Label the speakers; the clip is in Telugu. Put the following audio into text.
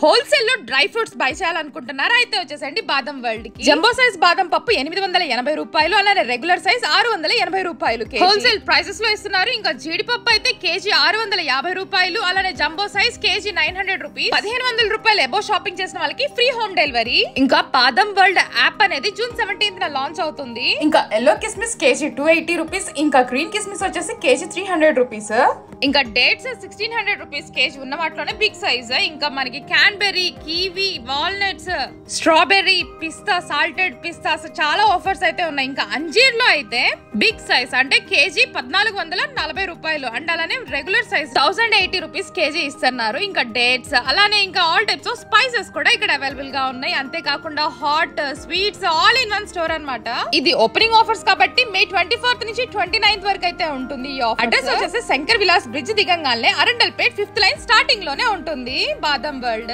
Speaker 1: హోల్సేల్ లో డ్రై ఫ్రూట్స్ బై చేయాలనుకుంటున్నారా అయితే వచ్చేసండి బాదం వరల్డ్ కి. జంబో సైజ్ బాదం పప్పు 880 రూపాయలు, అలానే రెగ్యులర్ సైజ్ 680 రూపాయలు హోల్సేల్ ప్రైసెస్ లో ఇస్తున్నారు. ఇంకా జీడిపప్పు అయితే కేజీ 650 రూపాయలు, అలానే జంబో సైజ్ కేజీ 900 రూపీస్. 1500 రూపాయలు అబో షాపింగ్ చేసిన వాళ్ళకి ఫ్రీ హోమ్ డెలివరీ. ఇంకా బాదం వరల్డ్ యాప్ అనేది జూన్ 17th లాంచ్ అవుతుంది. ఇంకా ఎల్లో కిస్మిస్ కేజీ 280 రూపీస్, ఇంకా గ్రీన్ కిస్మిస్ వచ్చేసి కేజీ 300 రూపీస్. ఇంకా డేట్స్ 1600 రూపీస్ కేజీ ఉన్న వాటిలోనే బిగ్ సైజ్. ఇంకా మనకి క్యాన్బెర్రీ, కివి, వాల్నట్స్, స్ట్రాబెర్రీ, పిస్తా, సాల్టెడ్ పిస్తా చాలా ఆఫర్స్ అయితే ఉన్నాయి. ఇంకా అంజీర్ లో అయితే బిగ్ సైజ్ అంటే కేజీ 1440 రూపాయలు అండ్ అలానే రెగ్యులర్ సైజ్ 1080 రూపీస్ కేజీ ఇస్తున్నారు. ఇంకా డేట్స్ అలానే ఇంకా ఆల్ టైప్స్ ఆఫ్ స్పైసెస్ కూడా ఇక్కడ అవైలబుల్ గా ఉన్నాయి. అంతేకాకుండా hot sweets all in one store అన్నమాట. ఇది ఓపెనింగ్ ఆఫర్స్ కాబట్టి మే 24th నుంచి 29th వరకు అయితే ఉంటుంది ఈ ఆఫర్. అడ్రస్ వచ్చేసి శంకర్ విలాస్ బ్రిడ్జ్ దిగంగానే అరండల్పేట్ 5th లైన్ స్టార్టింగ్ లోనే ఉంటుంది బాదం వరల్డ్.